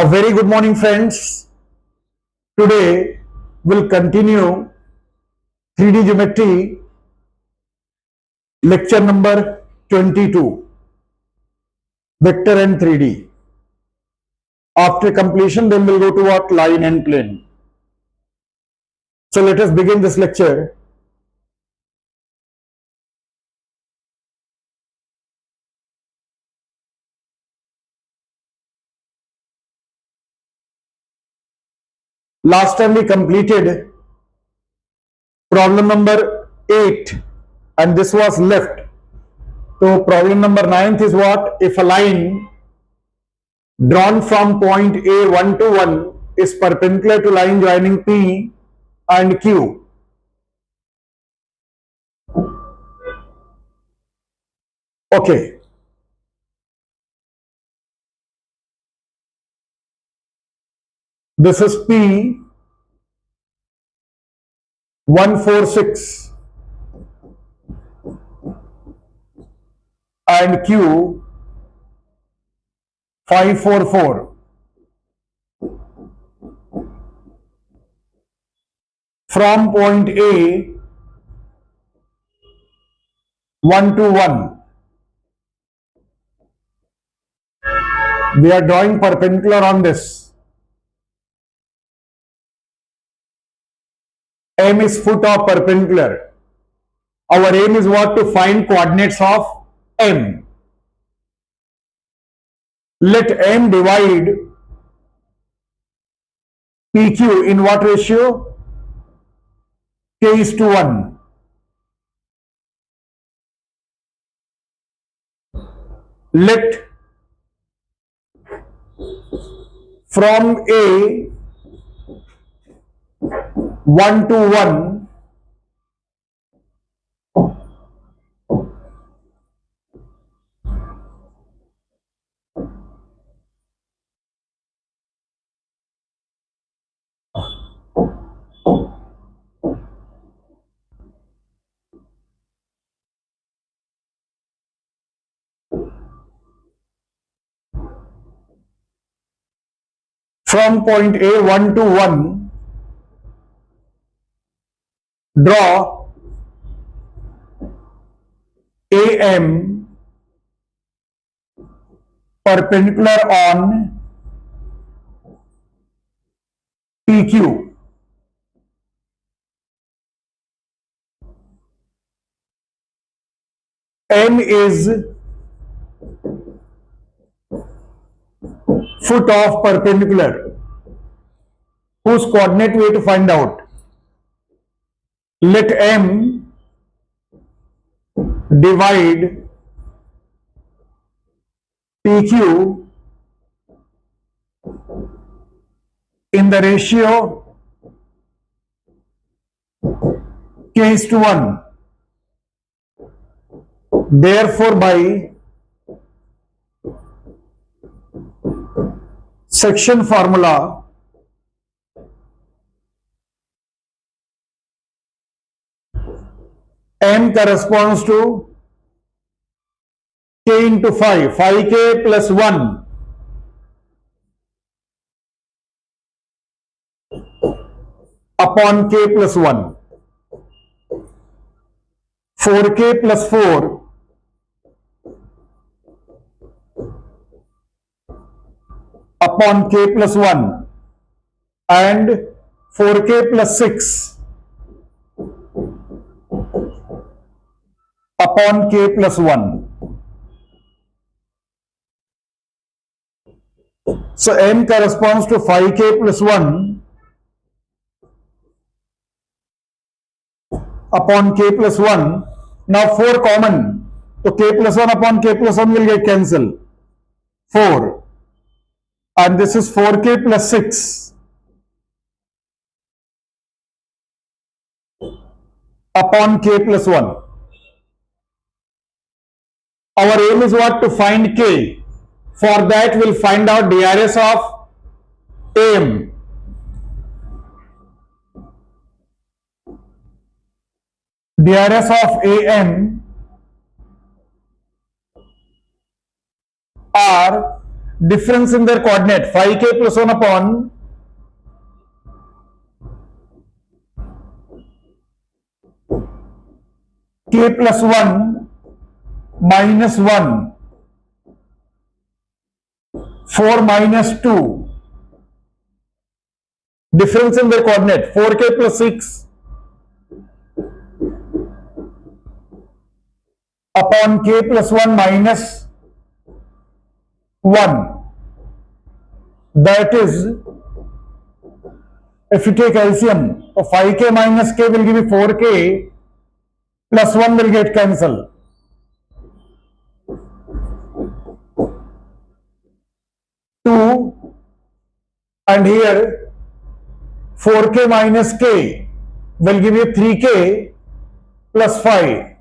A very good morning, friends. Today we'll continue 3D geometry lecture number 22, vector and 3D. After completion, then we'll go to what? Line and plane. So let us begin this lecture. Last time we completed problem number 8 and this was left. So problem number 9 is what? If a line drawn from point A 1 to 1 is perpendicular to line joining P and Q. Okay. This is P 146 and Q 544. From point A 1 to 1, we are drawing perpendicular on this. M is foot of perpendicular. Our aim is what? To find coordinates of M. Let M divide PQ in what ratio? K is to 1. Let from A 1 to 1 from point A 1 to 1, draw AM perpendicular on PQ. M is foot of perpendicular, whose coordinate we have to find out. Let M divide PQ in the ratio K is to 1. Therefore, by section formula, M corresponds to K into 5, 5K plus 1 upon K plus 1, 4K plus 4 upon K plus 1 and 4K plus 6 upon K plus 1. So M corresponds to 5K plus 1 upon K plus 1. Now 4 common. So K plus 1 upon K plus 1 will get cancelled. 4. And this is 4K plus 6 upon K plus 1. Our aim is what? To find K. For that we'll find out DRS of AM. DRS of AM are difference in their coordinate 5k plus 1 upon k plus 1 minus 1, 4 minus 2, difference in their coordinate 4k plus 6 upon k plus 1 minus 1. That is, if you take LCM, 5k minus k will give you 4k, plus 1 will get cancelled. 2, and here 4k minus k will give you 3k plus 5.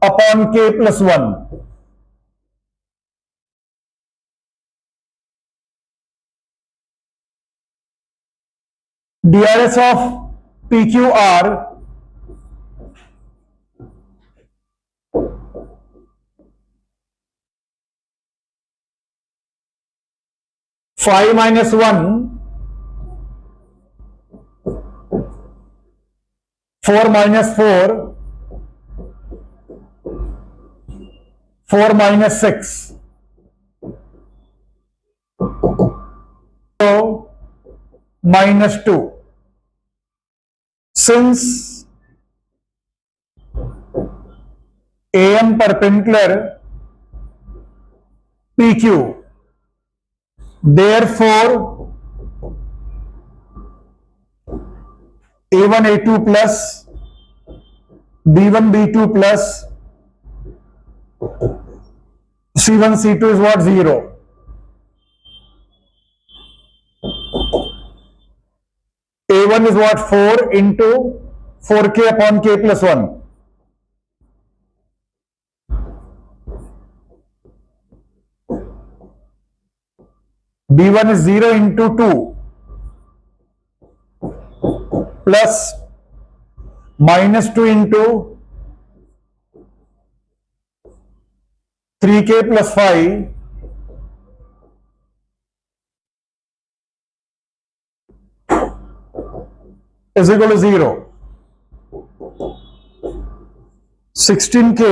Upon k plus 1. DRS of PQR five minus 1, 4 minus 4, 4 minus 6. So minus 2. Since AM perpendicular PQ, therefore A1 A2 plus B1 B2 plus C1 C2 is what? 0. A1 is what? 4 into 4k upon k plus 1. B1 is 0 into 2 plus minus 2 into 3k plus 5 is equal to 0. 16k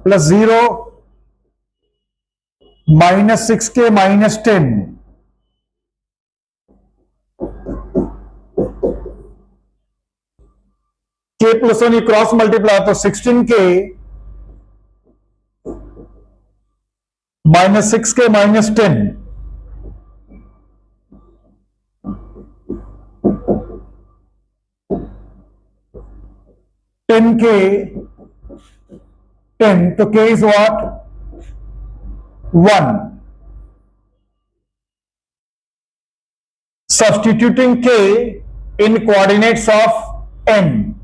plus 0 minus 6k minus 10. K plus 1 you cross multiply, तो 16k minus 6k minus 10. 10k 10, तो k is what? 1. Substituting k in coordinates of m.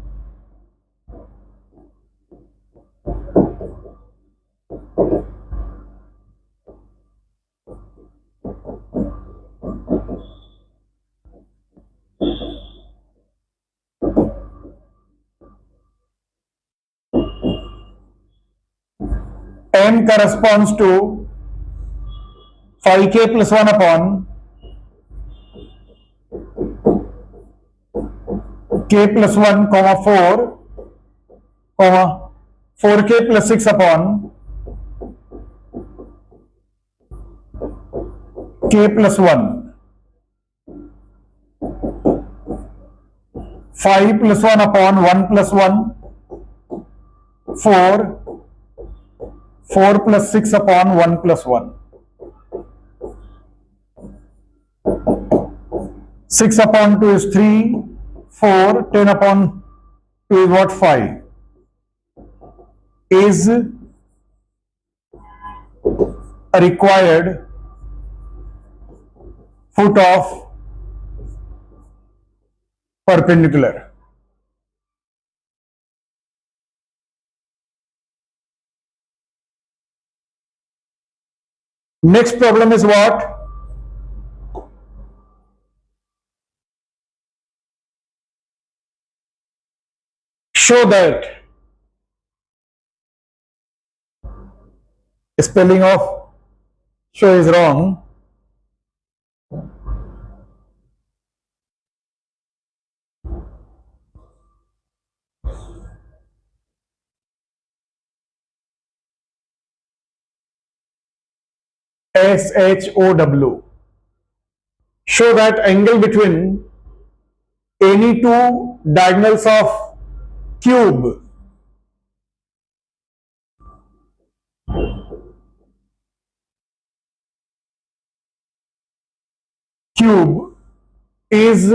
M corresponds to 5k plus 1 upon k plus 1 comma 4 comma 4k plus 6 upon k plus 1. 5 plus 1 upon 1 plus 1, 4, 4 plus 6 upon 1 plus 1. 6 upon 2 is 3, 4, 10 upon 2 is what? 5. Is a required foot of perpendicular. Next problem is what? show that spelling of show is wrong. SHOW. Show that angle between any two diagonals of cube is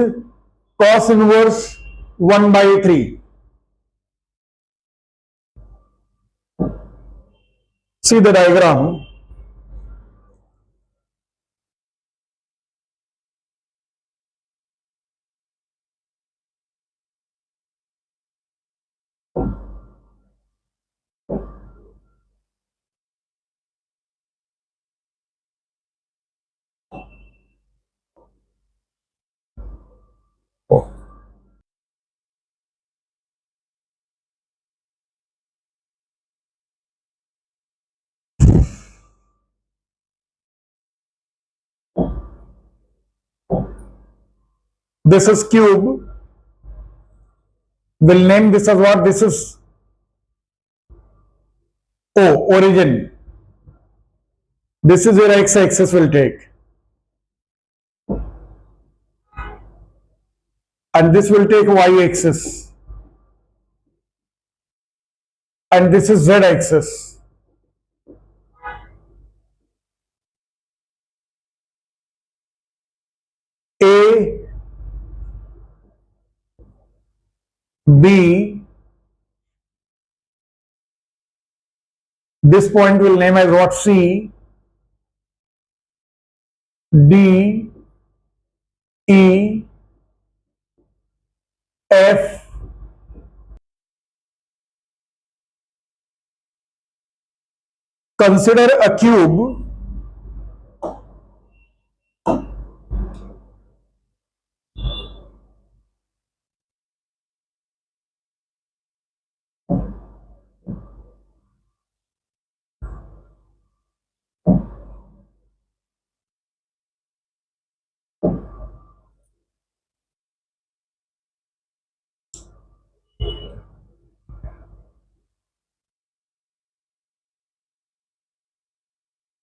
cos inverse 1 by 3. See the diagram. This is cube. We'll name this as what? This is O, origin. This is where x-axis will take. And this will take y-axis. And this is z-axis. A, B, this point will name as what? C, D, E, F, consider a cube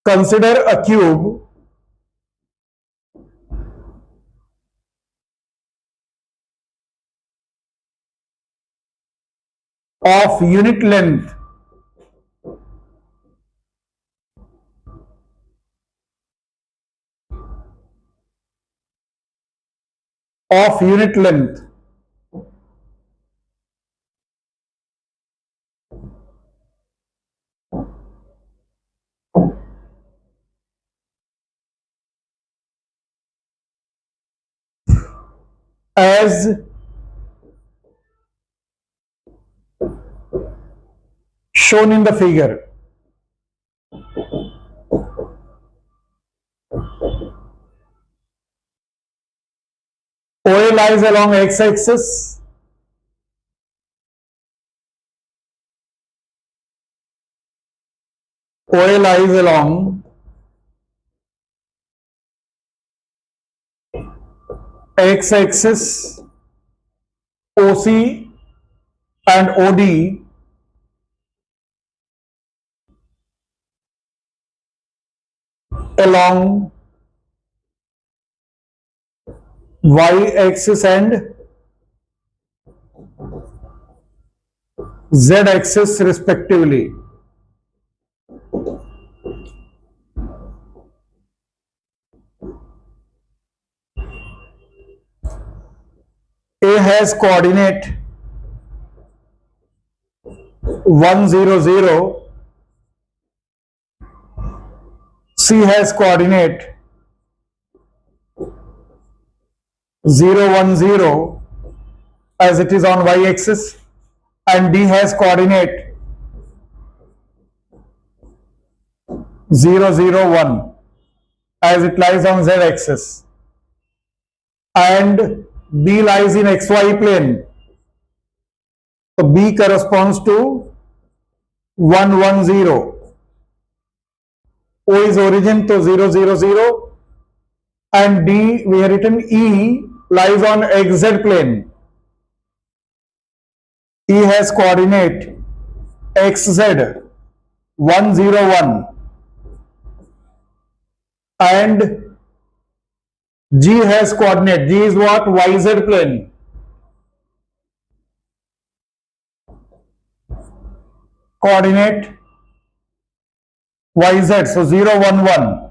consider a cube of unit length as shown in the figure. OA lies along x-axis. OA lies along x-axis. OC and OD along y-axis and z-axis respectively. A has coordinate 1 0 0. C has coordinate 0 1 0 as it is on y-axis, and D has coordinate 0 0 1 as it lies on z-axis, and B lies in xy plane So B corresponds to 1 1 0. O is origin, so 0 0 0. And D, we have written E lies on XZ plane. E has coordinate XZ 1 0 1. And G has coordinate. G is what? YZ plane. Coordinate YZ. So 0 1 1.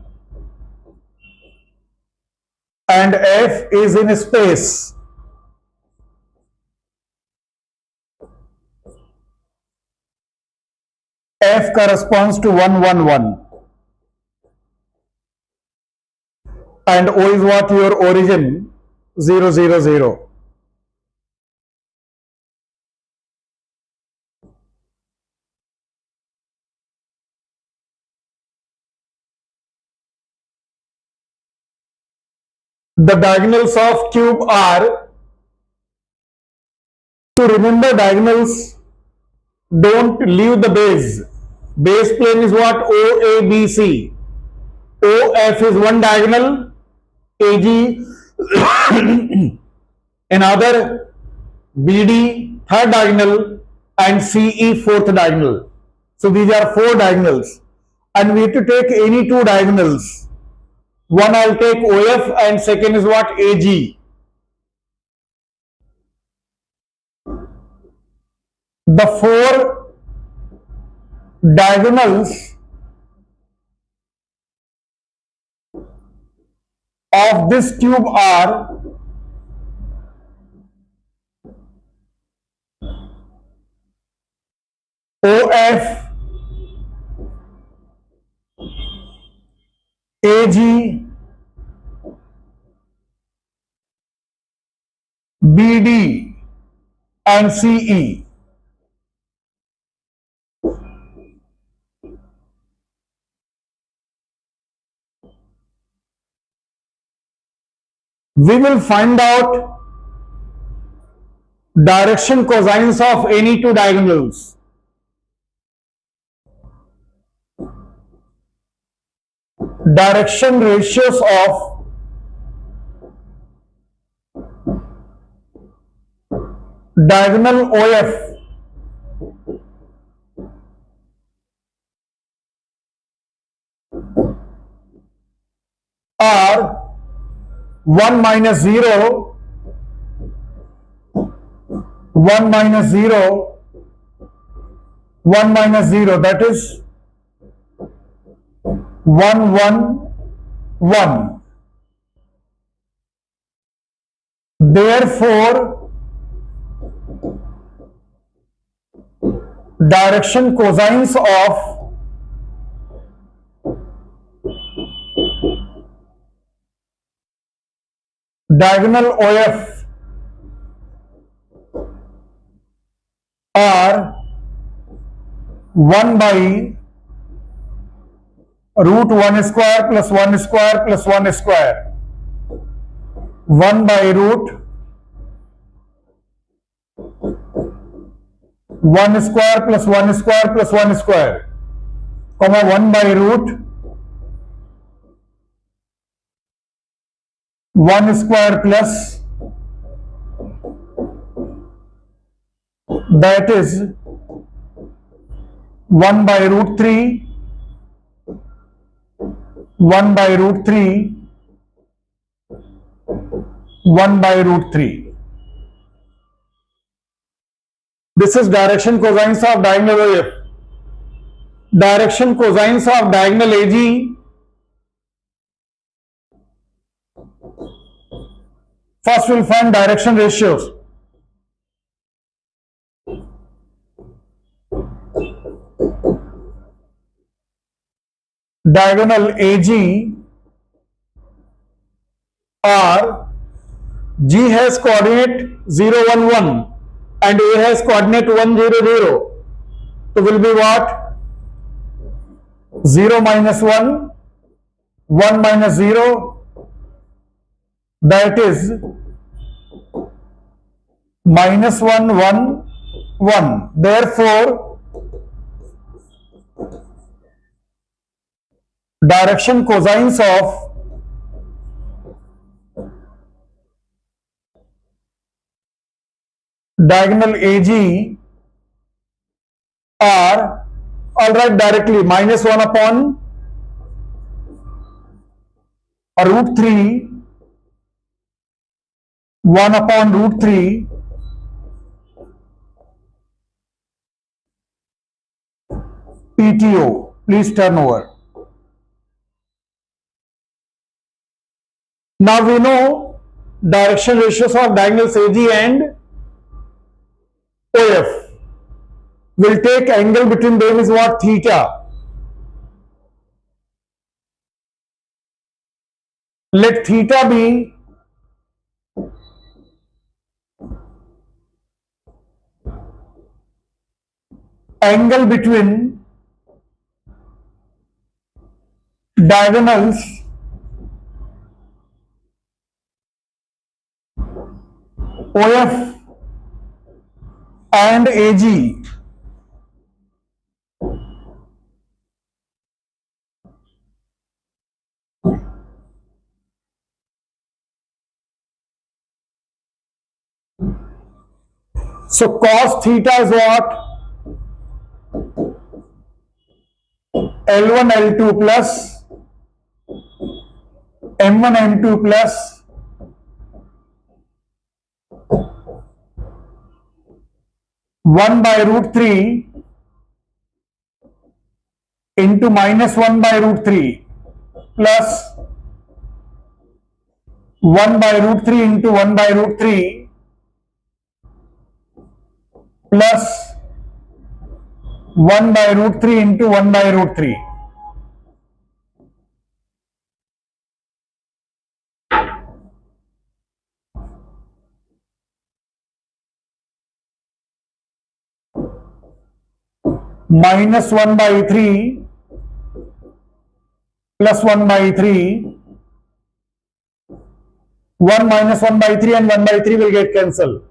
And F is in space. F corresponds to 1 1 1. And O is what? Your origin 0 0 0. The diagonals of cube are, to remember diagonals, don't leave the base. Base plane is what? OABC. OF is one diagonal, AG another, BD third diagonal, and CE fourth diagonal. So these are four diagonals, and we have to take any two diagonals. One I'll take OF and second is what? AG. The four diagonals of this cube are OF, AG, BD, and CE. We will find out direction cosines of any two diagonals. Direction ratios of diagonal OF are 1 minus 0, 1 minus 0, 1 minus 0, that is 1 1 1. Therefore, direction cosines of diagonal OF are 1 by root 1 square plus 1 square plus 1 square. 1 by root 1 square plus 1 square plus 1 square, comma 1 by root 1 square plus, that is 1 by root 3, 1 by root 3, 1 by root 3. This is direction cosines of diagonal OF. Direction cosines of diagonal AG, first we'll find direction ratios. Diagonal AG are, G has coordinate 0 1 1 and A has coordinate 1 0 0. So will be what? 0 minus 1, 1 minus 0, that is minus 1 1, 1. Therefore, direction cosines of diagonal AG are, I'll write directly, minus 1 upon root 3, 1 upon root 3 PTO. Please turn over. Now we know direction ratios of diagonals AG and OF. We'll take angle between them is what? Theta. Let theta be angle between diagonals OF and AG. So cos theta is what? L1 L2 plus M1 M2 plus one by root 3 into minus 1 by root 3 plus 1 by root 3 into 1 by root 3 plus 1 by root 3 into 1 by root 3. Minus 1 by 3 plus 1 by 3. 1 minus 1 by 3 and 1 by 3 will get cancelled.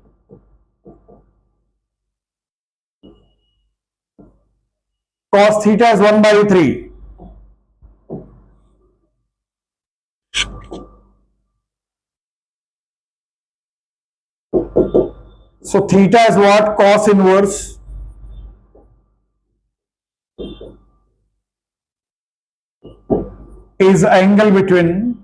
Cos theta is 1 by 3. So theta is what? Cos inverse is angle between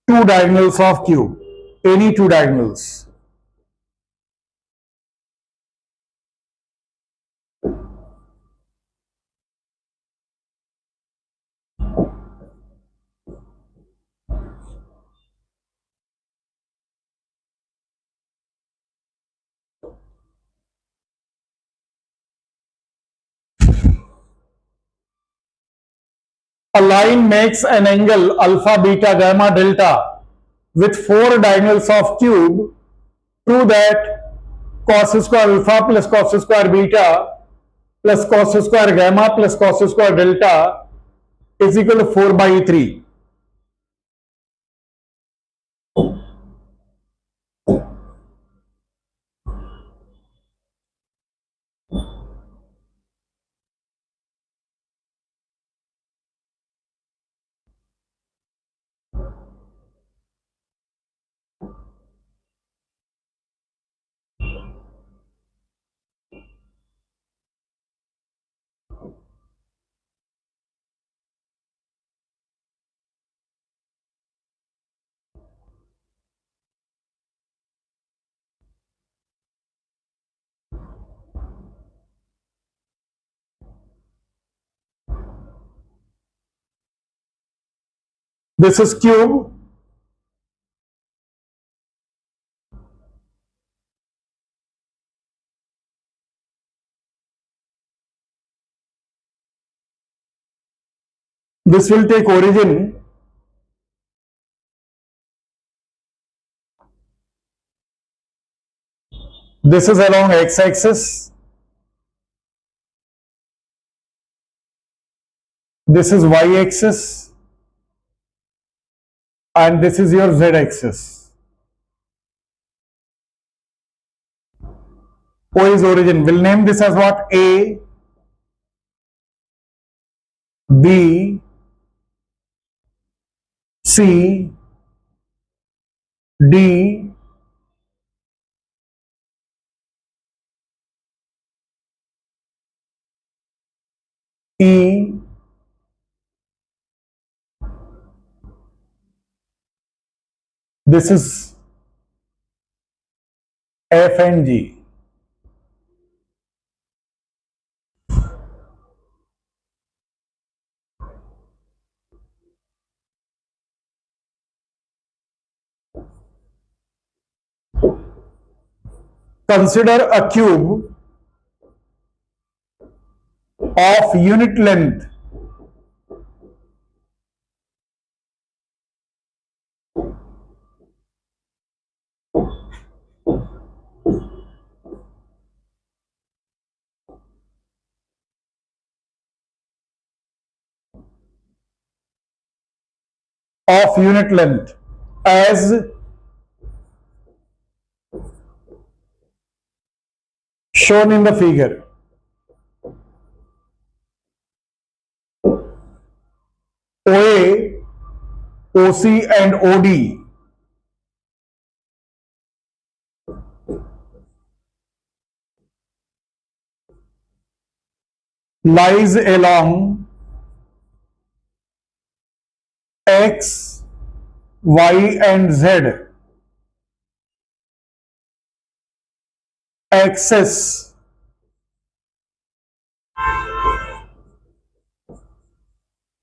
two diagonals of cube, any two diagonals. A line makes an angle alpha, beta, gamma, delta with four diagonals of cube. Prove that cos square alpha plus cos square beta plus cos square gamma plus cos square delta is equal to 4 by 3. This is cube. This will take origin this is along x-axis, this is y-axis, and this is your z-axis. O is origin. We'll name this as what? A, B, C, D, E, this is F and G. Consider a cube of unit length as shown in the figure. OA, OC and OD lies along X, Y and Z axis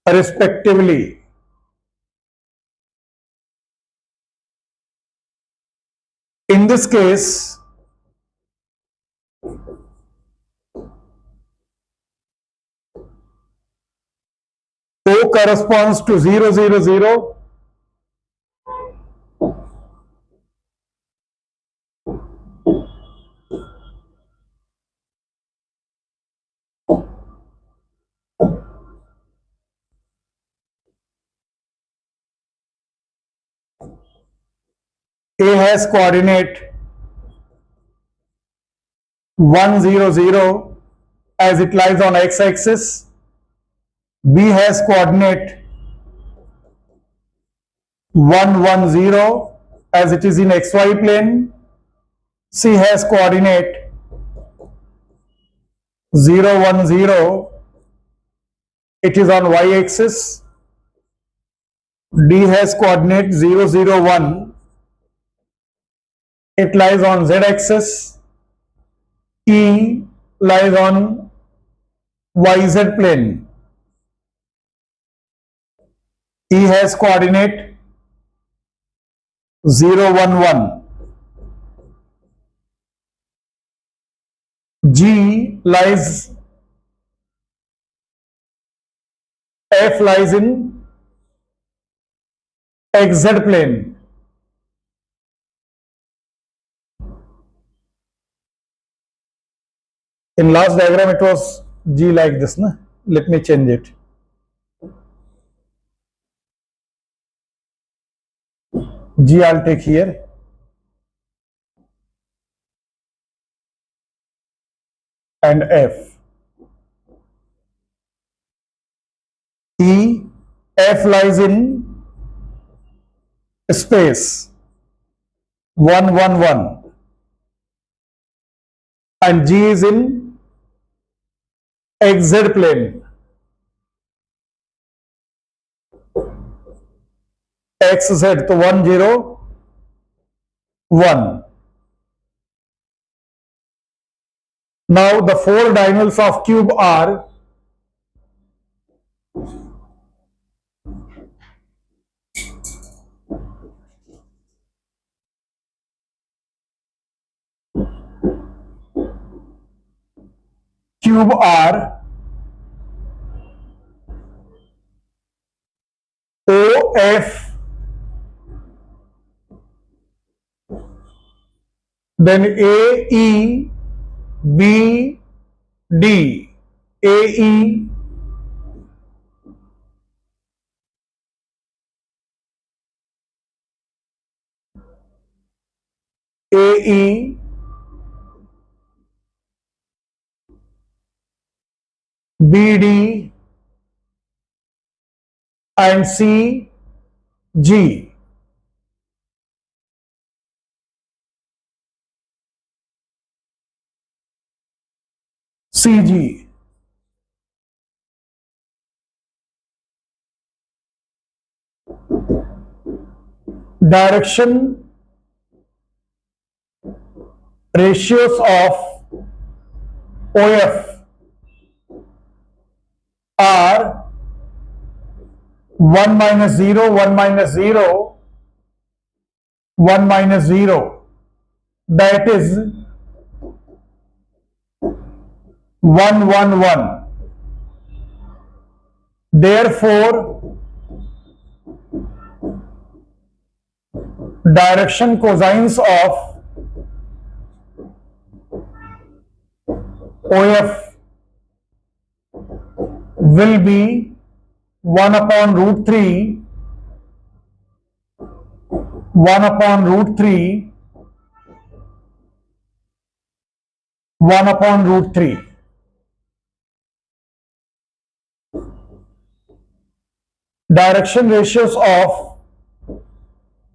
respectively. In this case, O corresponds to 0, 0, 0. A has coordinate 1, 0, 0 as it lies on x-axis. B has coordinate 1, 1, 0 as it is in xy plane. C has coordinate 0, 1, 0. It is on y-axis. D has coordinate 0, 0, 1. It lies on z-axis. E lies on YZ plane. E has coordinate 0, 1, 1. G lies, F lies in XZ plane. In last diagram it was G like this, na? Let me change it. G I'll take here. And F. E, F lies in space 1, 1, 1. And G is in XZ plane. XZ, so 1, 0, 1. Now the four diagonals of cube are OF, then AE, BD, AE, AE, BD and CG. CG. Direction ratios of OF are 1 minus 0, 1 minus 0, 1 minus 0. That is 1, 1, 1. Therefore, direction cosines of OF will be 1 upon root 3, 1 upon root 3, 1 upon root 3. Direction ratios of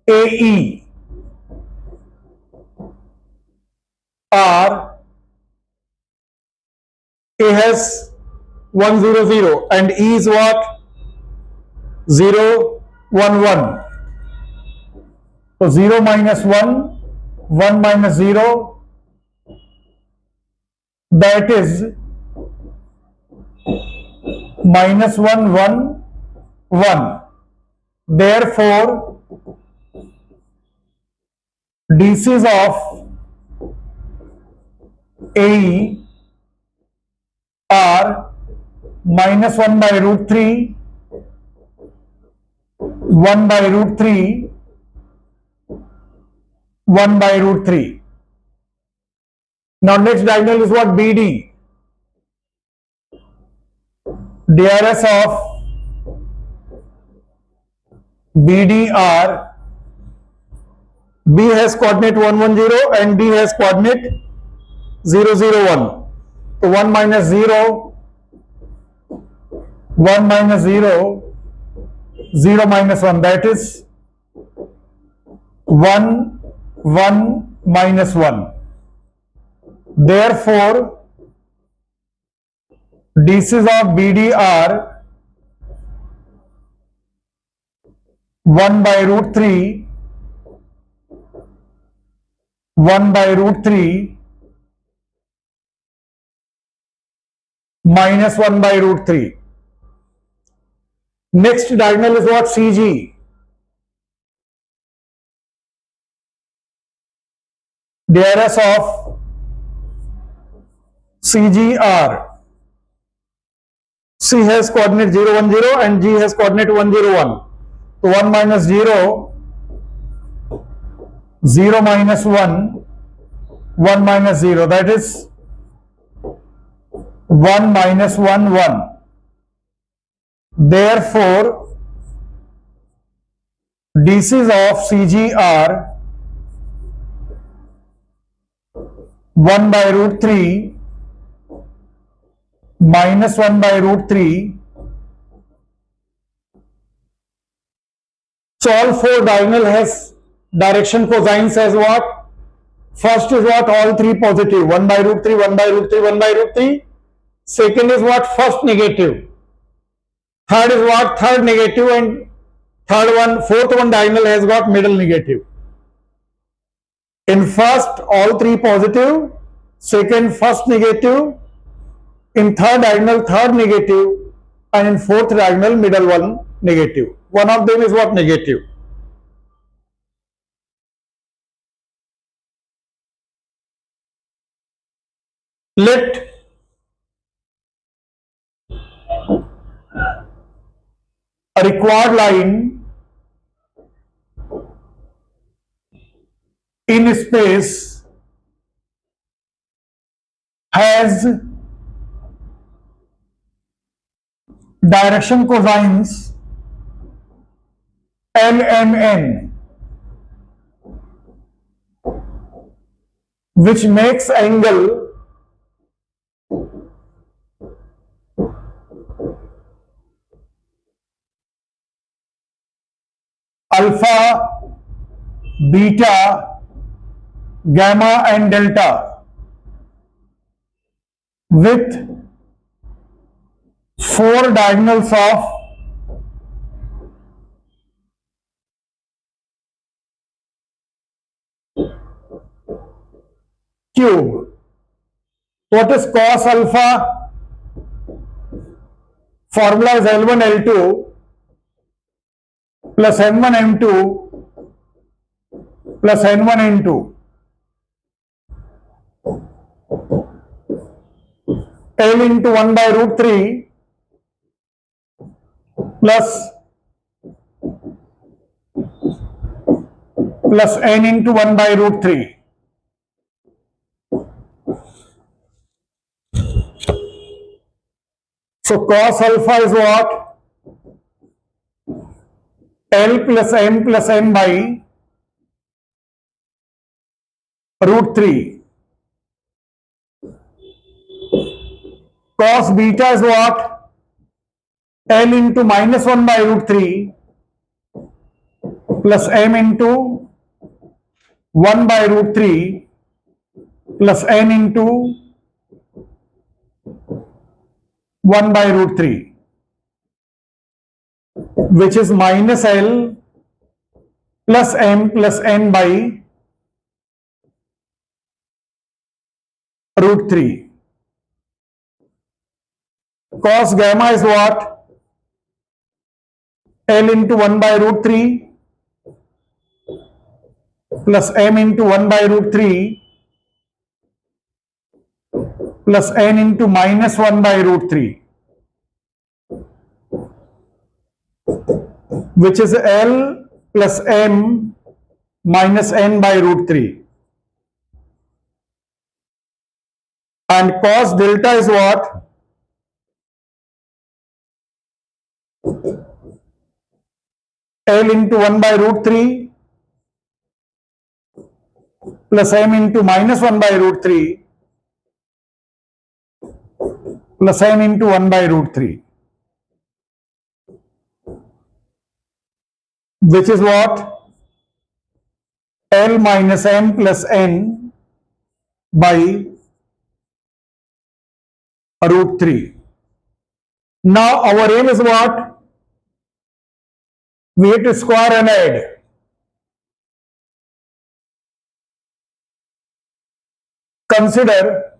AE are A has 1, 0, 0 and E is what? 0, 1, 1. So 0 minus 1, 1 minus 0, that is minus 1, 1, 1. Therefore, DCs of AE are minus 1 by root 3, 1 by root 3, 1 by root 3. Now next diagonal is what? BD. DRS of BD are B has coordinate 1, 1, 0 and D has coordinate 0, 0, 1. So 1 minus 0, 1 minus 0, 0 minus 1, that is 1, 1 minus 1. Therefore, DCs of BD are 1 by root 3, 1 by root 3, minus 1 by root 3. Next diagonal is what? CG. DRS of CG are C has coordinate 0, 1, 0 and G has coordinate 1, 0, 1. So 1 minus 0, 0 minus 1, 1 minus 0, that is 1 minus 1, 1. Therefore, DCs of CG are 1 by root 3, minus 1 by root 3. So all four diagonal has direction cosines as what? First is what? All three positive. 1 by root 3, 1 by root 3, 1 by root 3. Second is what? First negative. Third is what? Third negative, and fourth one diagonal has got middle negative. In first, all three positive. Second, first negative. In third diagonal, third negative. And in fourth diagonal, middle one negative. One of them is what? Negative. Let a required line in space has direction cosines LMN, which makes angle alpha, beta, gamma and delta with 4 diagonals of cube. What is cos alpha? Formula is L1 L2 plus N1 M2 plus N1 N2. L into 1 by root 3 plus N into 1 by root 3. So cos alpha is what? L plus N by root 3. Cos beta is what? L into minus 1 by root 3 plus M into 1 by root 3 plus N into 1 by root 3, which is minus L plus M plus N by root 3. Cos gamma is what? L into 1 by root 3 plus M into 1 by root 3 plus N into minus 1 by root 3, which is L plus M minus N by root 3. And cos delta is what? L into 1 by root 3 plus M into minus 1 by root 3 plus N into 1 by root 3, which is what? L minus M plus N by root 3. Now our aim is what? We have to square and add. Consider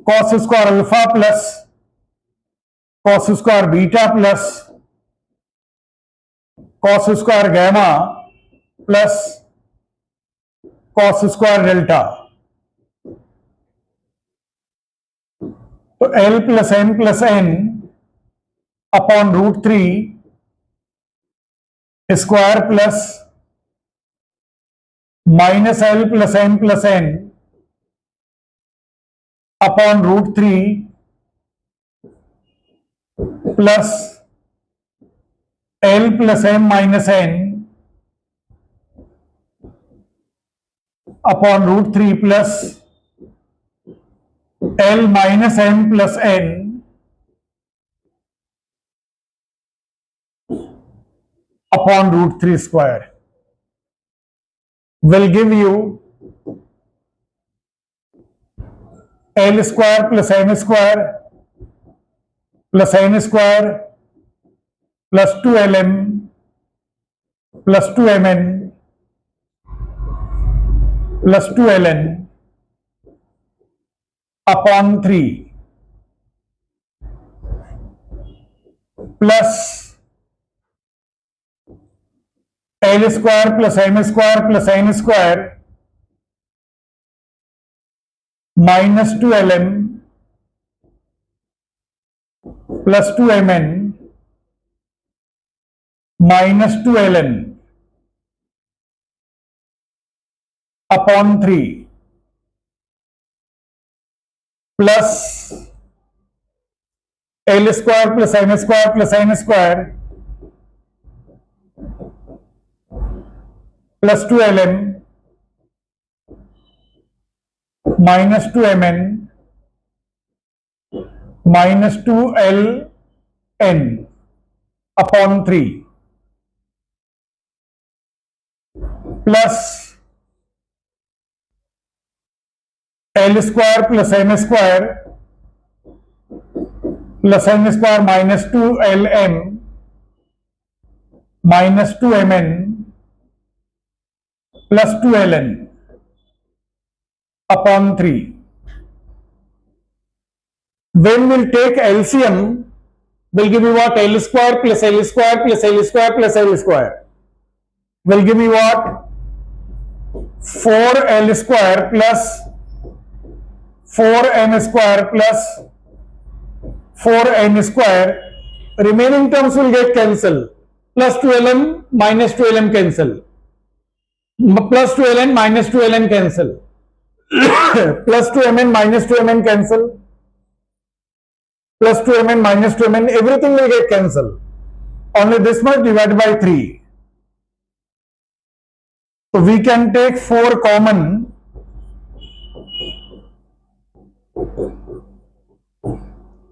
cos square alpha plus cos square beta plus cos square gamma plus cos square delta. So L plus N upon root 3 square plus minus L plus N upon root 3 plus L plus M minus N upon root 3 plus L minus M plus N upon root 3 square will give you L square plus M square plus N square plus 2LM plus 2MN plus 2LN upon 3 plus L square plus M square plus N square minus 2LM plus 2MN minus 2LN upon 3 plus L square plus M square plus N square plus 2LM minus 2MN minus 2ln upon 3 plus l square plus m square plus n square minus 2lm minus 2mn plus 2ln upon 3. When we'll take LCM, will give me what? L square plus L square plus L square plus L square will give me what? 4L square plus 4m square plus 4n square. Remaining terms will get cancelled. Plus 2ln minus 2ln cancel. Plus 2ln minus 2ln cancel. Plus 2mn minus 2mn cancel. Plus 2mn minus 2mn, everything will get cancelled. Only this much divided by 3. So we can take 4 common.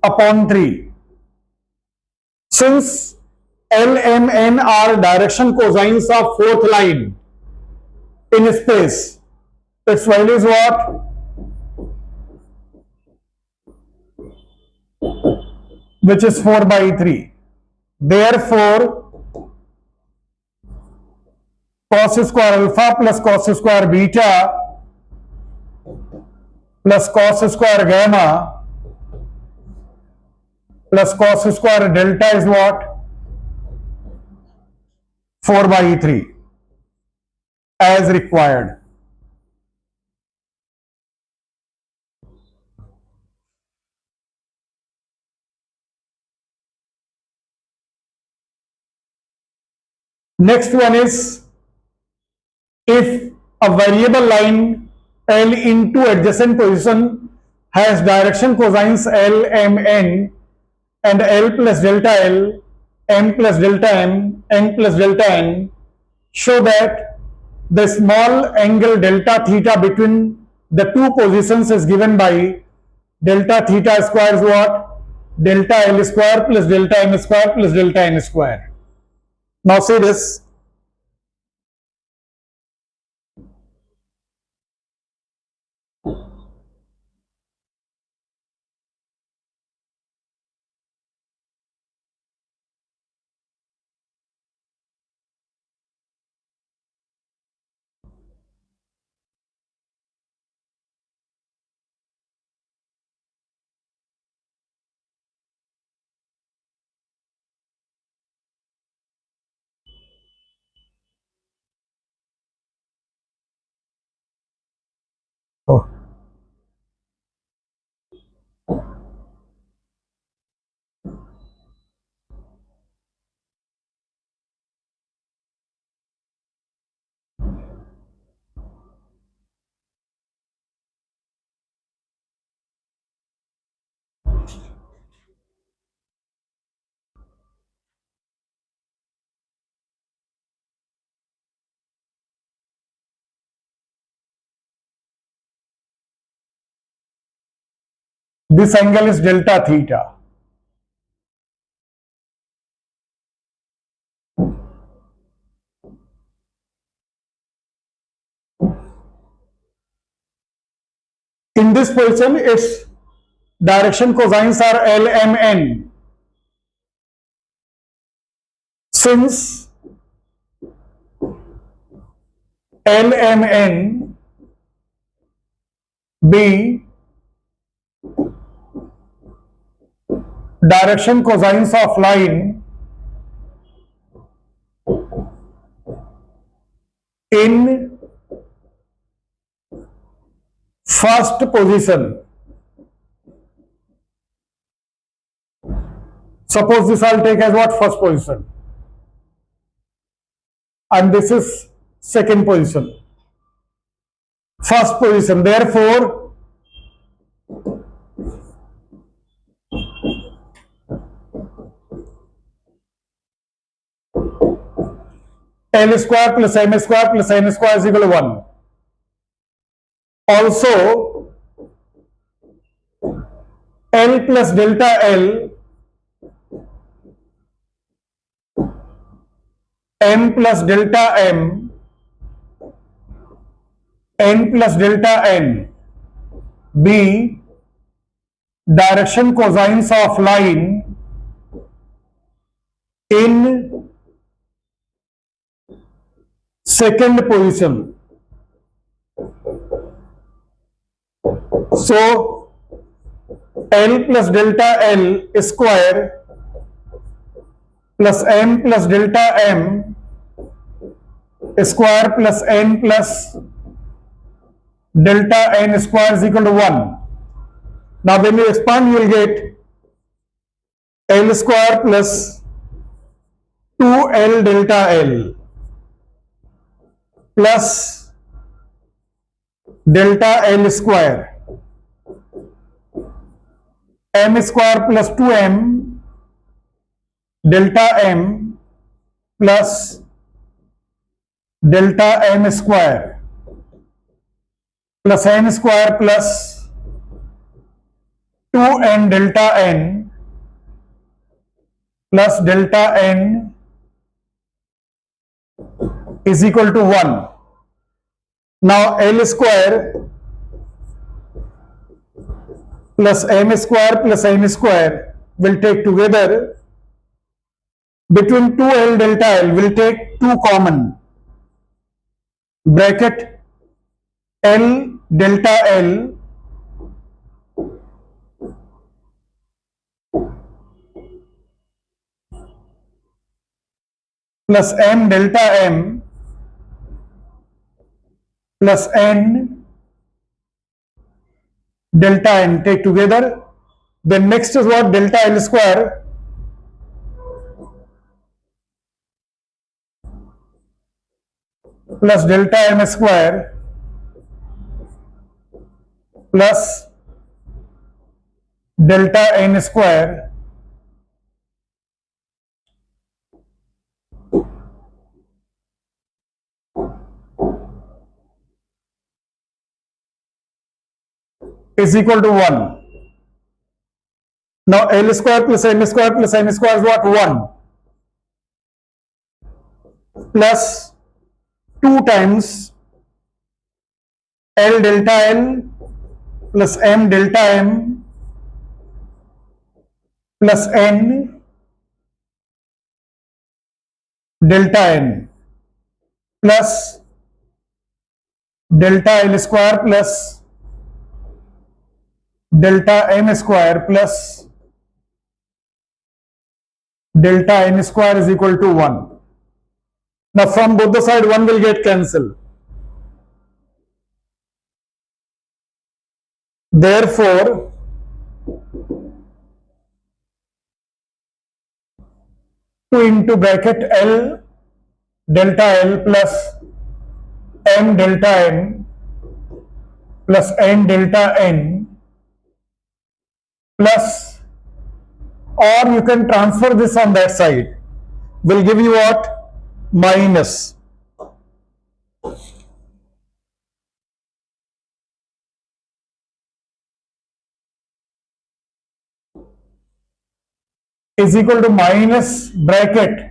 Upon 3. Since L, M, N are direction cosines of fourth line in space, its value is what? Which is 4 by 3. Therefore, cos square alpha plus cos square beta plus cos square gamma plus cos square delta is what? 4 by 3 as required. Next one is, if a variable line L into adjacent position has direction cosines L, M, N and L plus delta L, M plus delta M, N plus delta N, show that the small angle delta theta between the two positions is given by delta theta square is what? Delta L square plus delta M square plus delta N square. Now see this. Oh. This angle is delta theta. In this position, its direction cosines are L, M, N. Since L, M, N be direction cosines of line in first position. Suppose this I'll take as what? First position. And this is second position. First position. Therefore, L square plus M square plus N square is equal to 1. Also, L plus delta L, M plus delta M, N plus delta N. B, direction cosines of line in second position. So L plus delta L square plus M plus delta M square plus N plus delta N square is equal to 1. Now when you expand, you will get L square plus 2L delta L plus delta L square, M square plus 2M delta M plus delta M square plus N square plus 2N delta N plus delta N is equal to 1. Now L square plus M square plus N square will take together, between 2L delta L will take 2 common, bracket L delta L plus M delta M plus N delta N take together. Then next is what? Delta L square plus delta M square plus delta N square is equal to 1. Now L square plus M square plus N square is what? 1 plus 2 times L delta L plus M delta M plus N delta N plus delta L square plus delta M square plus delta N square is equal to 1. Now from both the side 1 will get cancelled. Therefore, two into bracket L delta L plus M delta M plus N delta N plus, or you can transfer this on that side, will give you what? Minus is equal to minus bracket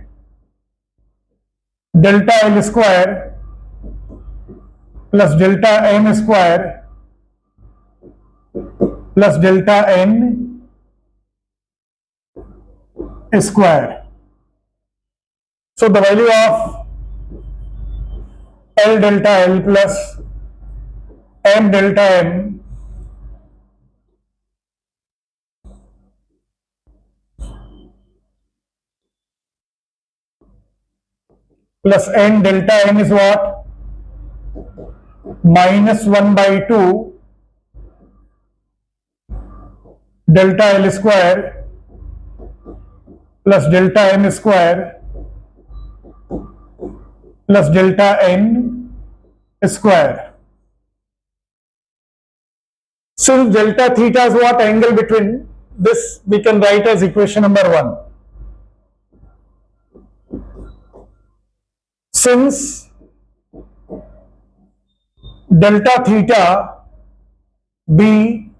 delta L square plus delta M square plus delta N square. So the value of L delta L plus M delta M plus N delta N is what? Minus 1 by 2 delta L square plus delta M square plus delta N square. Since delta theta is what? Angle between this, we can write as equation number 1. Since delta theta be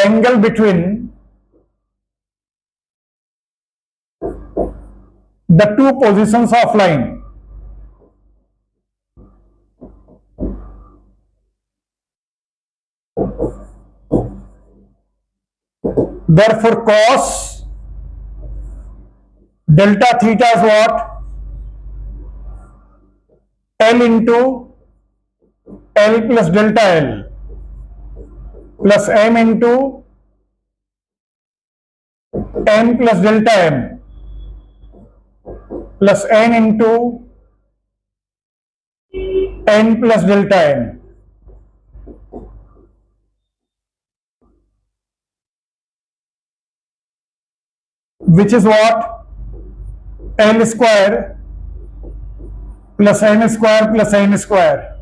angle between the two positions of line. Therefore, cos delta theta is what? L into L plus delta L plus M into M plus delta M plus N into N plus delta N. Which is what? L square plus N square plus N square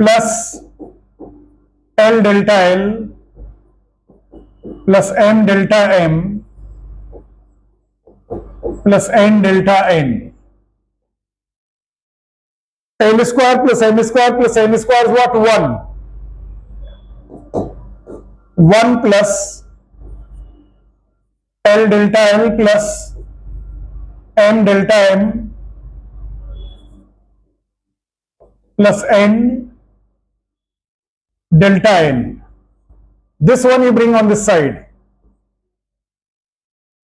plus L delta L plus M delta M plus N delta N. L square plus M square plus N square is what? 1. 1 plus L delta L plus M delta M plus N delta N. This one you bring on this side.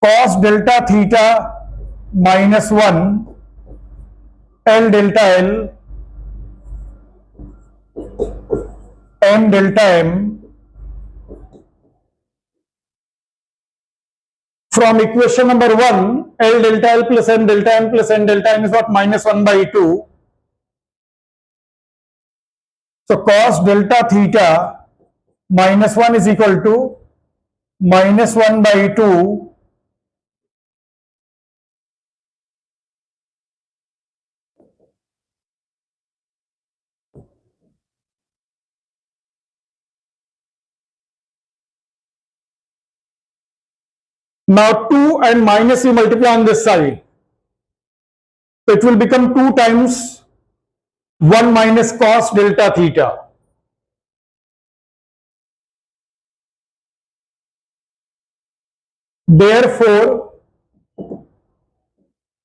Cos delta theta minus 1 L delta L M delta M. From equation number 1, L delta L plus M delta M plus N delta M is what? Minus 1 by 2. So cos delta theta minus 1 is equal to minus 1 by 2 Now 2 and minus you multiply on this side. So it will become 2 times 1 minus cos delta theta. Therefore,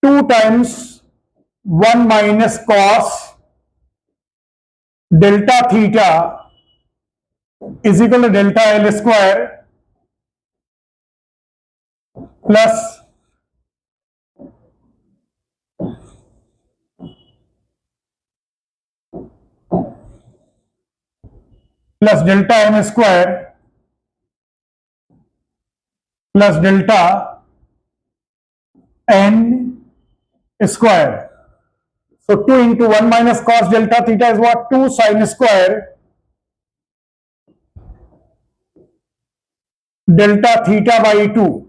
2 times 1 minus cos delta theta is equal to delta L square plus delta M square plus delta N square. So 2 into 1 minus cos delta theta is what? 2 sin square delta theta by 2.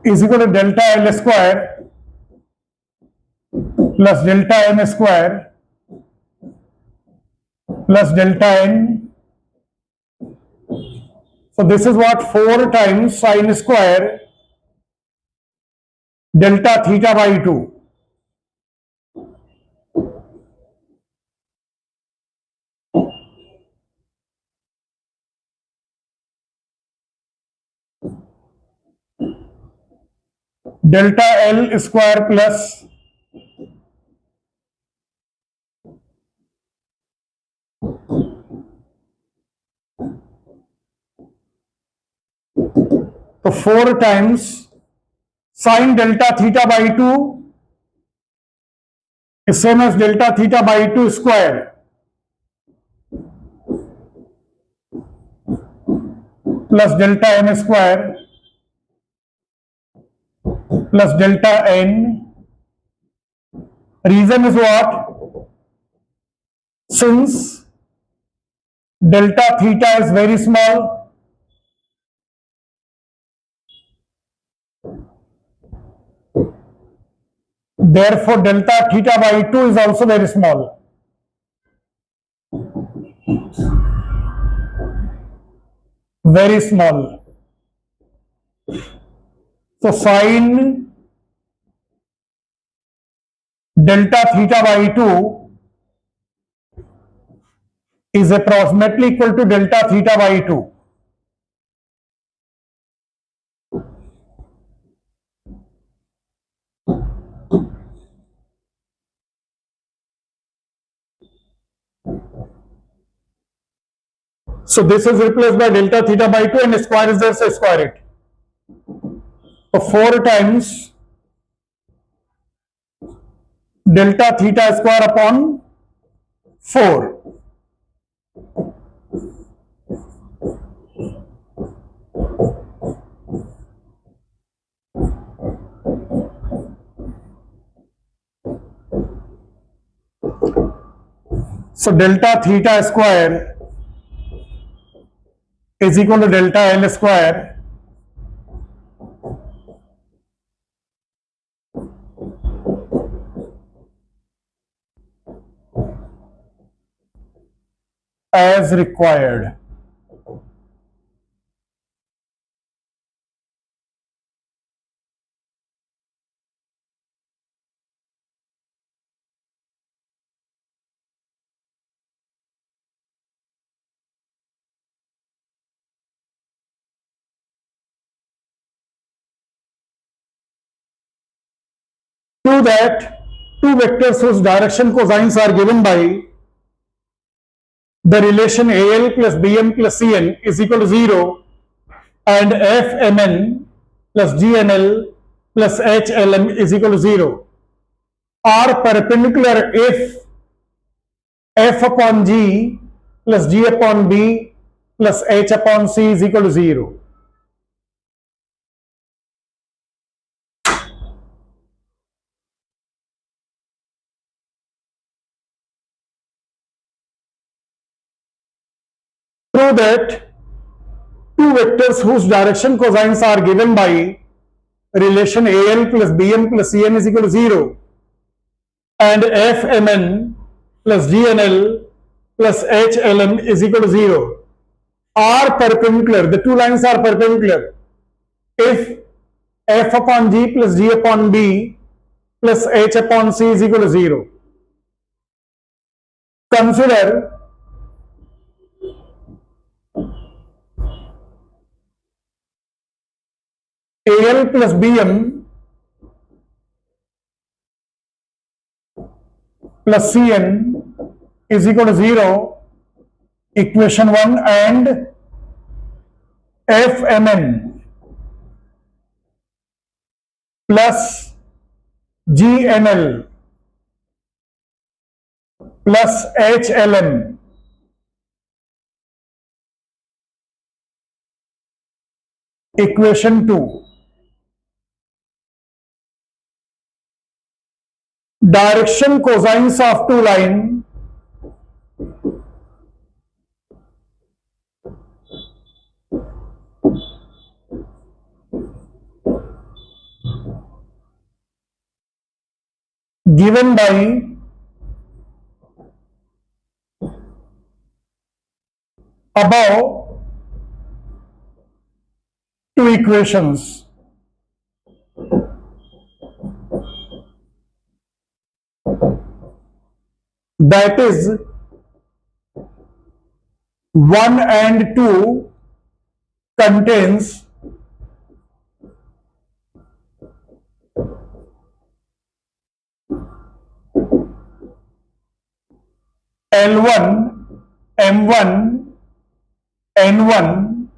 Is equal to delta L square plus delta M square plus delta N. So this is what? 4 times sin square delta theta by 2. Delta L square plus so 4 times sin delta theta by 2 is same as delta theta by 2 square plus delta M square plus delta N. Reason is what? Since delta theta is very small, therefore delta theta by 2 is also very small. Very small. So sin delta theta by 2 is approximately equal to delta theta by 2. So this is replaced by delta theta by 2 and square is there, so square it. So 4 times delta theta square upon 4. So delta theta square is equal to delta L square as required. Prove that two vectors whose direction cosines are given by the relation AL plus BM plus CN is equal to 0 and FMN plus GNL plus HLM is equal to 0 are perpendicular if F upon G plus G upon B plus H upon C is equal to 0. Prove that two vectors whose direction cosines are given by relation AL plus BM plus CN is equal to 0 and FMN plus GNL plus HLM is equal to 0 are perpendicular. The two lines are perpendicular if F upon G plus G upon B plus H upon C is equal to 0. Consider AL plus BM plus Cn is equal to 0, equation 1, and FMN plus GNL plus HLM equation 2. Direction cosines of two lines given by above two equations. That is 1 and 2 contains L1, M1, N1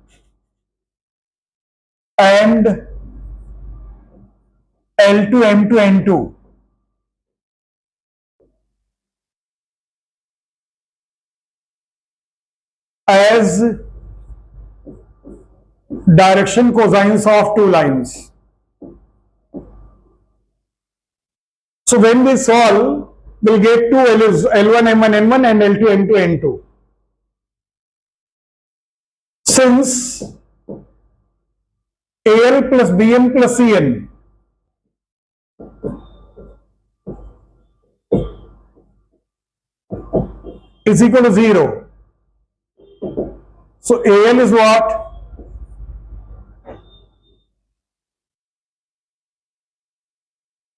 and L2, M2, N2. As direction cosines of two lines. So when we solve, we'll get two values L1, M1, N1 and L2, M2, N2. Since AL plus BM plus CN is equal to 0. So AL is what?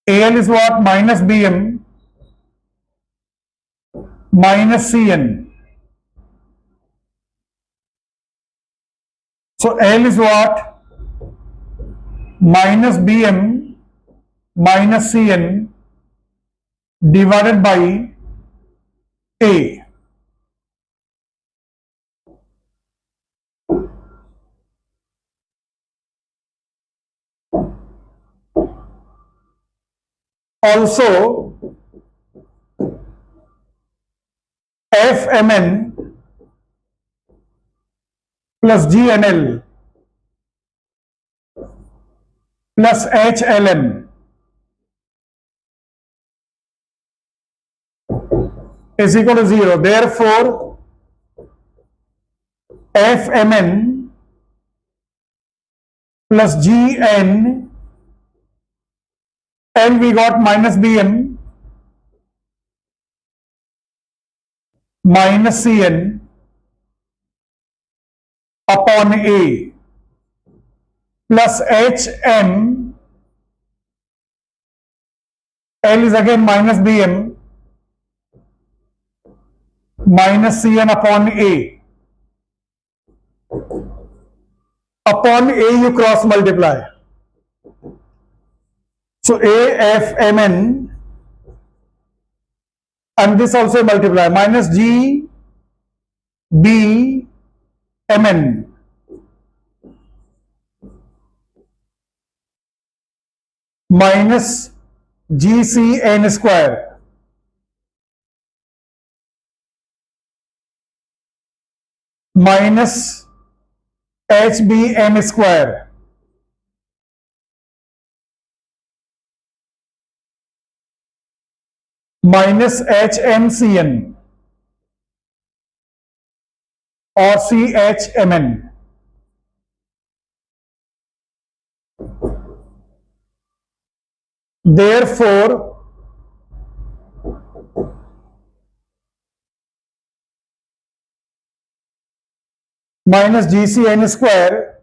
AL is what? Minus BM minus Cn. So L is what? Minus Bm minus Cn divided by A. Also, Fmn plus GNL plus HLN is equal to 0. Therefore, Fmn plus Gn, and we got minus Bm minus Cn upon A plus Hm, L is again minus Bm minus Cn upon A. Upon A you cross multiply. So AFMN, and this also multiply, minus GBMN minus GCN square minus HBM square minus HMCN or CHMN. Therefore, minus GCN square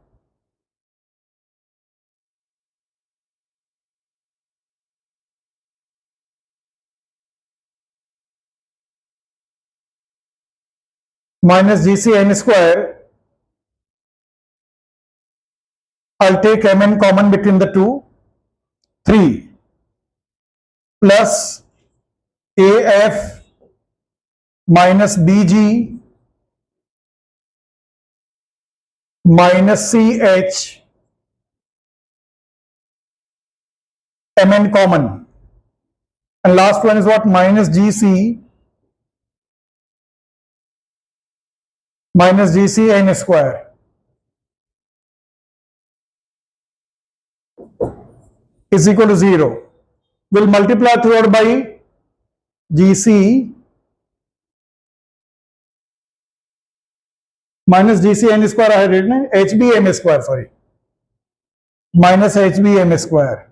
minus GCN square, I'll take Mn common between the two, 3 plus AF minus BG minus CH Mn common, and last one is what? Minus GC minus GCN square is equal to 0. We'll multiply throughout by GC minus GCN square, I had written HBM square, sorry, minus HBM square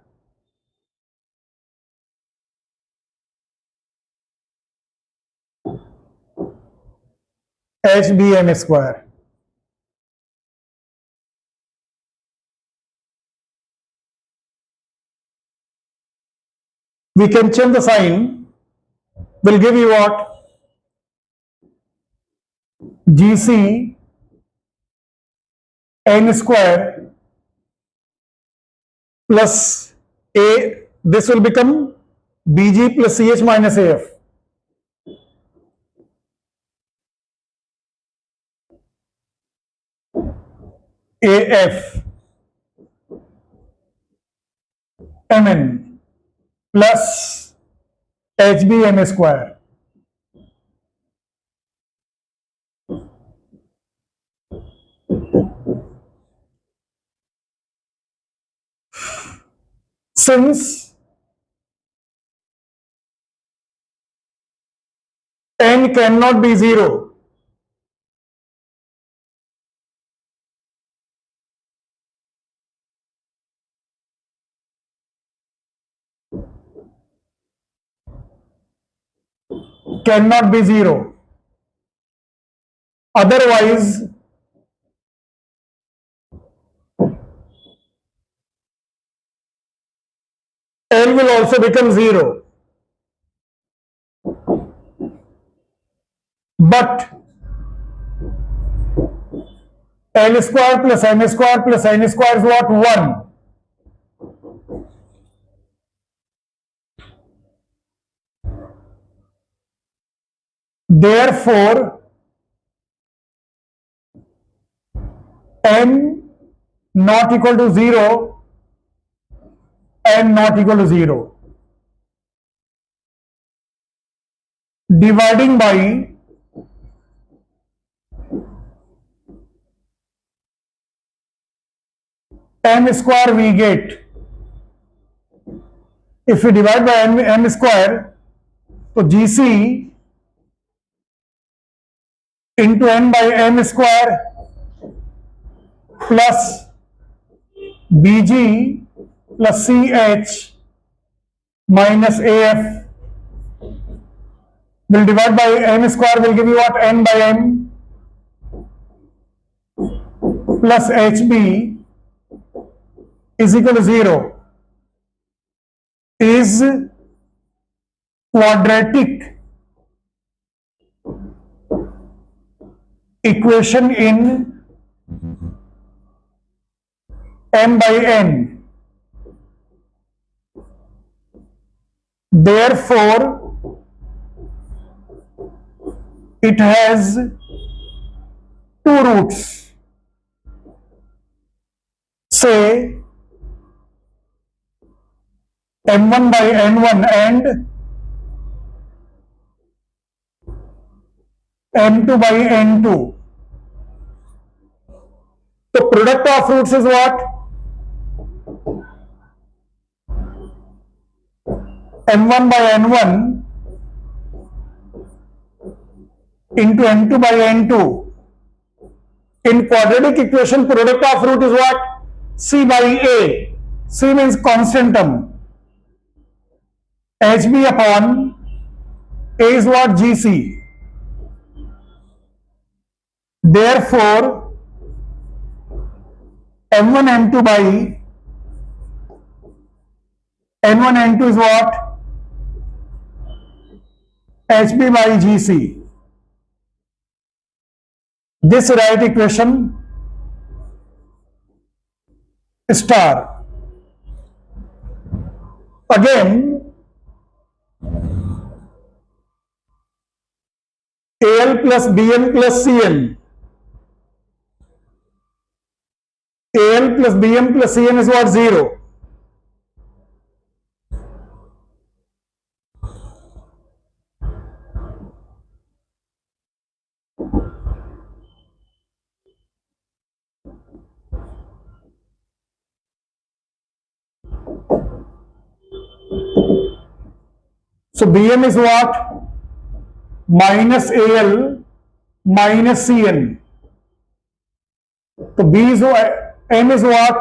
HBM square. We can change the sign. Will give you what? GC n square plus A. This will become BG plus CH minus AF. AF MN plus HBM square. Since n cannot be 0, cannot be 0. Otherwise, L will also become 0. but L square plus M square plus N square is what? 1. Therefore, N not equal to 0, N not equal to 0. Dividing by M square we get, if we divide by M square, so GC into N by M square plus BG plus CH minus AF will divide by M square will give you what? N by M plus HB is equal to 0 is quadratic equation in M by N. Therefore, it has two roots. Say M1 by N1 and M2 by N2. The product of roots is what? M1 by N1 into M2 by N2. In quadratic equation, product of root is what? C by A. C means constant term. HB upon A is what? GC. Therefore, M1 M2 by N1 N2 is what? HB by GC. This right equation star. Again, AL plus BM plus CN. AL plus BM plus CN is what? 0. So BM is what? Minus AL minus CN. So B is what? M is what?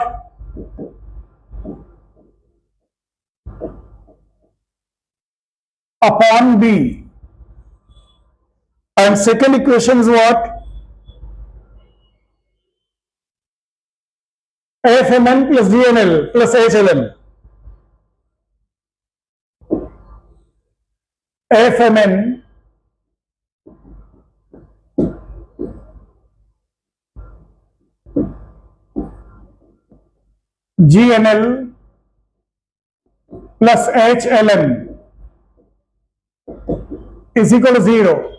Upon B. And second equation is what? FMN plus GNL plus HLN. FMN GNL plus HLN is equal to 0.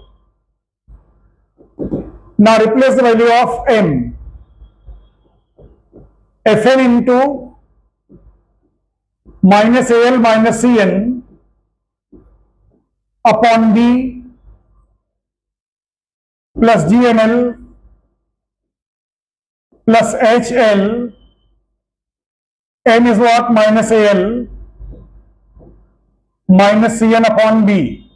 Now replace the value of M. Fn into minus AL minus CN upon B plus GNL plus HL. N is what? Minus AL minus CN upon B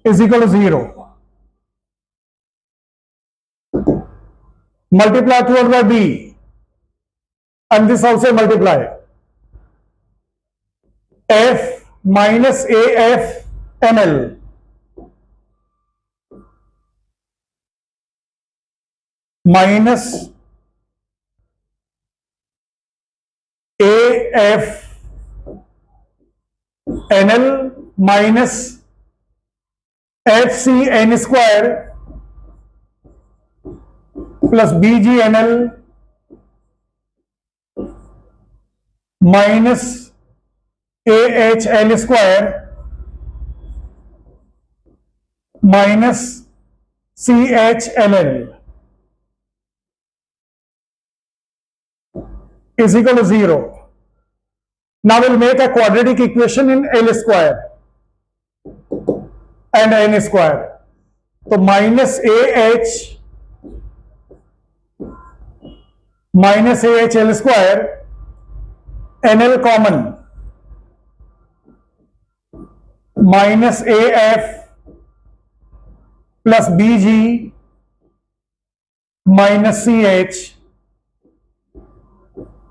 is equal to 0. Multiply toward by B and this also multiply. F minus AF ML minus AF NL minus FCN square plus BGNL minus AHL square minus CHLL is equal to 0. Now we'll make a quadratic equation in L square and N square. So minus AH minus AHL square, NL common, minus AF plus BG minus CH,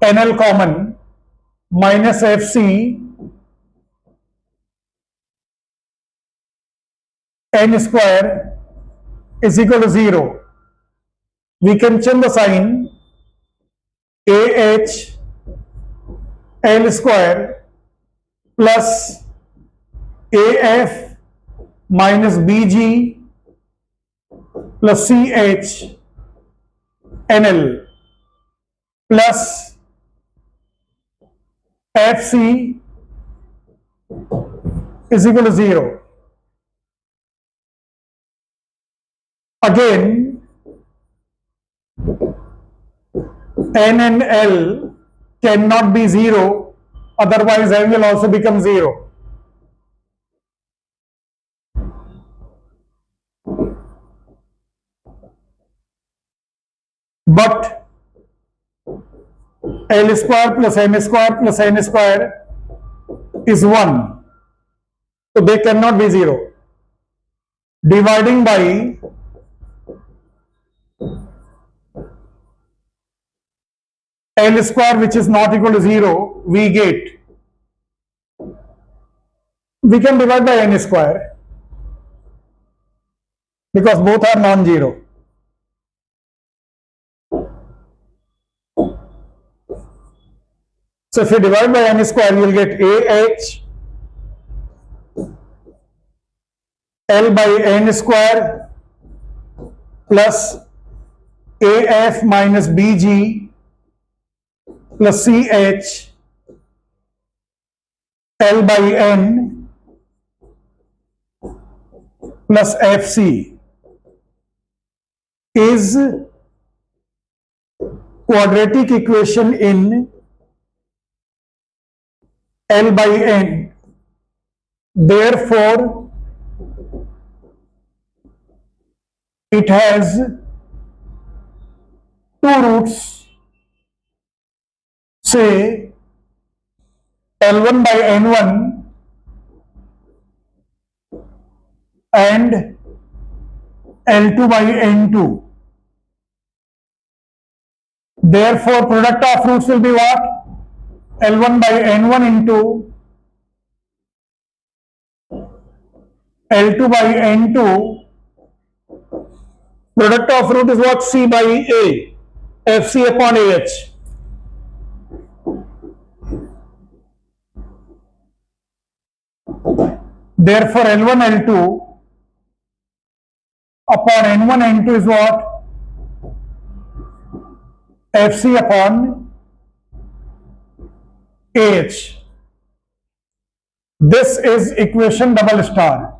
NL common, minus FC, N square is equal to 0. We can change the sign. AH L square plus AF minus BG plus CH NL plus FC is equal to 0. Again, N and L cannot be 0, otherwise N will also become 0. But L square plus N square plus N square is 1. So they cannot be 0. Dividing by L square, which is not equal to 0, we get, we can divide by N square because both are non-zero. So if you divide by N square, you will get AH L by N square plus AF minus BG plus CH L by N plus FC is quadratic equation in L by N. Therefore, it has two roots, say L1 by N1 and L2 by N2. Therefore, product of roots will be what? L1 by N1 into L2 by N2. Product of root is what? C by A, FC upon AH. Therefore, L1 L2 upon N1 N2 is what? FC upon AH. This is equation double star.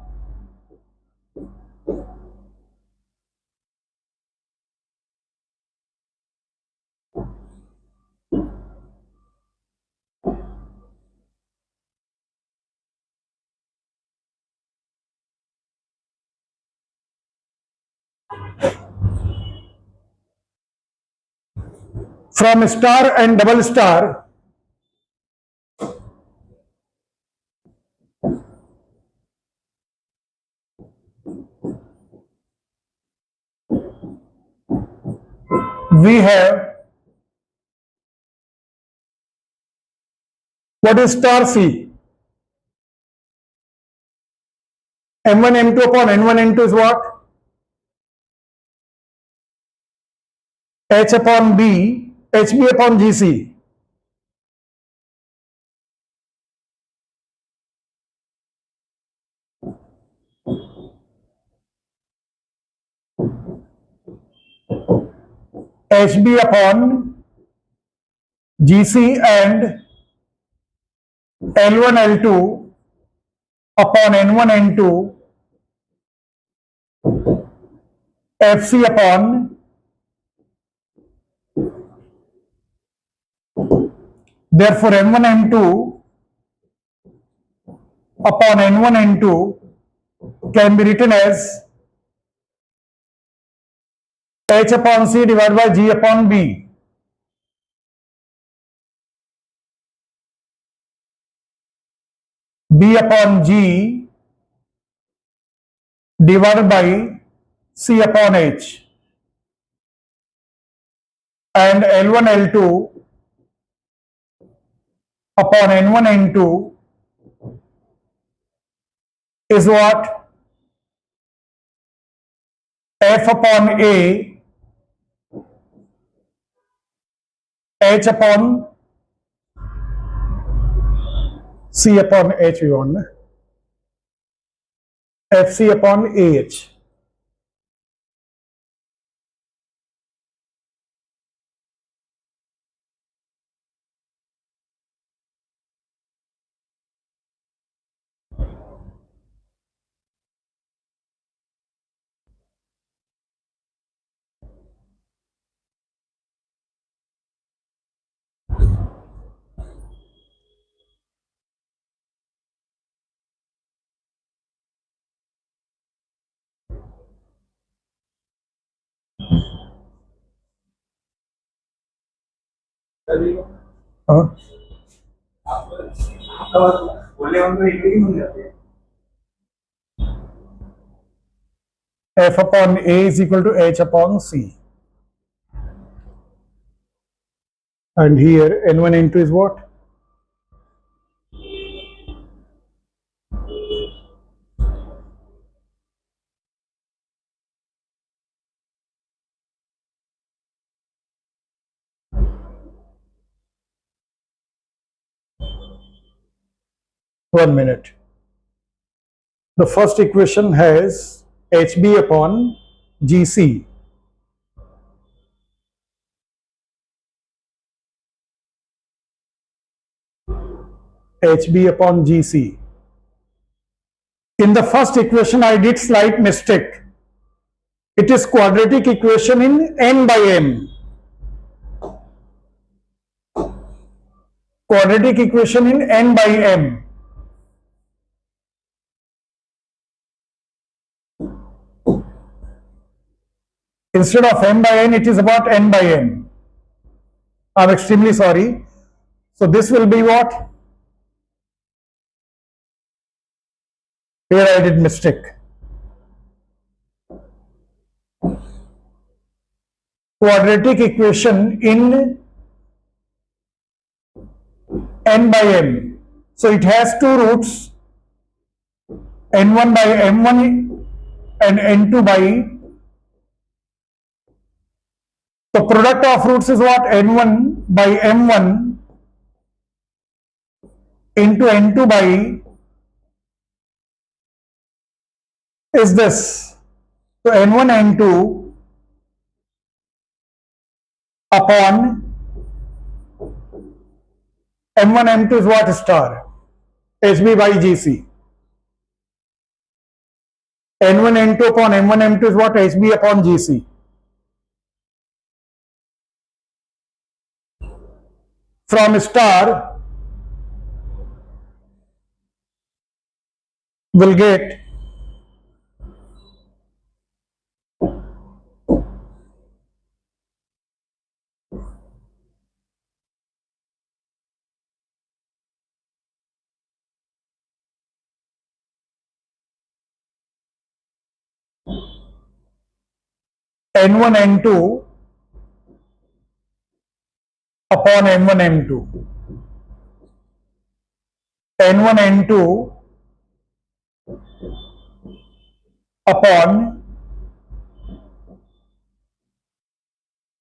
From star and double star, we have, what is star C? M1 M2 upon N1 N2 is what? H upon B, HB upon GC. HB upon GC and L1 L2 upon N1 N2 FC upon, therefore M1 M2 upon N1 N2 can be written as H upon C divided by G upon B. B upon G divided by C upon H, and L1 L2 upon N1 N2 is what? F upon A, H upon C upon H we want, FC upon AH. F upon A is equal to H upon C. And here N1 N2 is what? One minute. The first equation has HB upon GC. HB upon GC. In the first equation, I did slight mistake. It is quadratic equation in n by m. Quadratic equation in n by m. Instead of m by n, it is about n by n. I'm extremely sorry. So this will be what? Here I did mistake. Quadratic equation in n by m. So it has two roots, n1 by m1 and n2 by. The product of roots is what? N1 by m1 into n2 by is this. So n1 n2 upon m1 m2 is what? Star. HB by GC. n1 n2 upon m1 m2 is what? HB upon GC. From star will get n1 n2 upon m1 m2. n1 n2 upon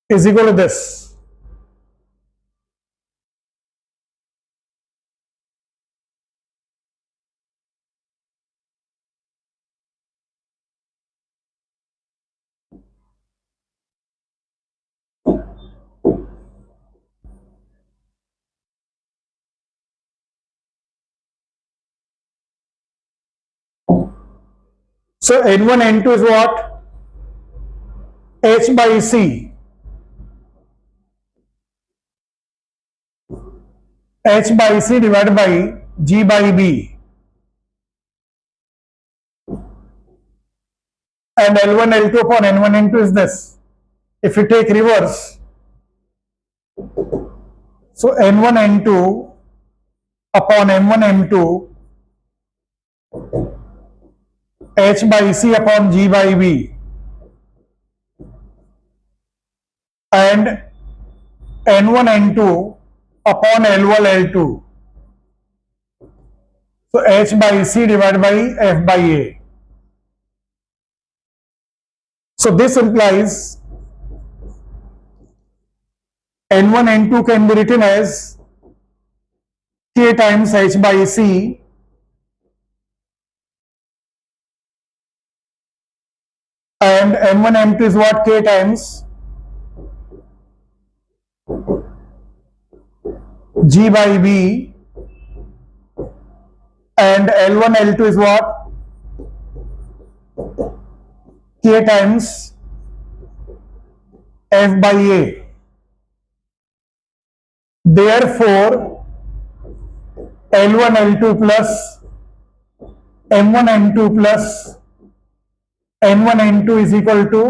is equal to this. So N1, N2 is what? H by C. H by C divided by G by B. And L1, L2 upon N1, N2 is this. If you take reverse, so N1, N2 upon M1, M2, H by C upon G by B, and N1, N2 upon L1, L2. So H by C divided by F by A. So this implies N1, N2 can be written as K times H by C and M1, M2 is what? K times G by B, and L1, L2 is what? K times F by A. Therefore, L1, L2 plus M1, M2 plus N1, N2 is equal to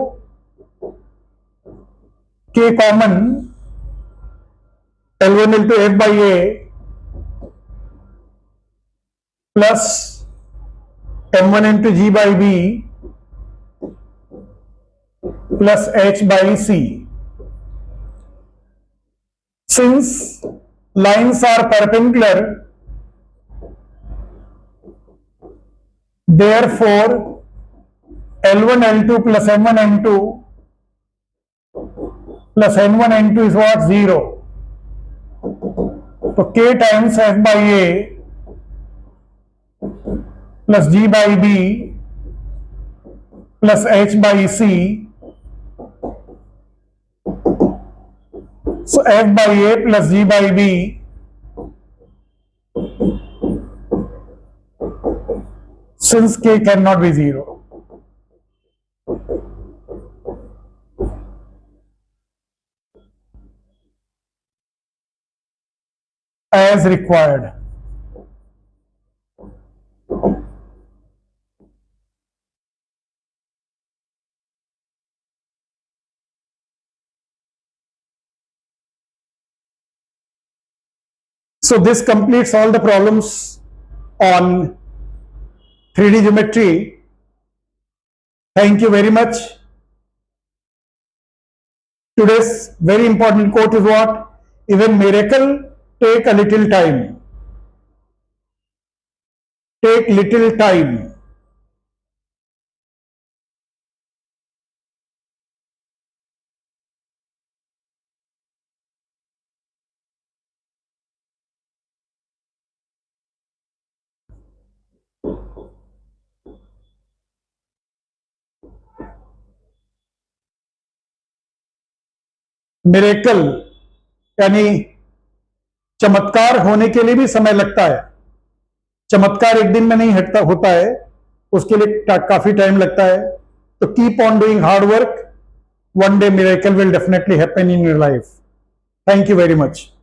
K common L1, L2 F by A plus M1, M2 G by B plus H by C. Since lines are perpendicular, therefore L1, L2 plus M1, M2 plus N1, N2 is what? 0. So K times F by A plus G by B plus H by C. So F by A plus G by B since K cannot be 0. As required. So this completes all the problems on 3D geometry. Thank you very much. Today's very important quote is what? Even miracle take a little time. Take little time. Miracle यानी चमत्कार होने के लिए भी समय लगता है. चमत्कार एक दिन में नहीं हटता होता है, उसके लिए काफी टाइम लगता है. तो keep on doing hard work. One day miracle will definitely happen in your life. Thank you very much.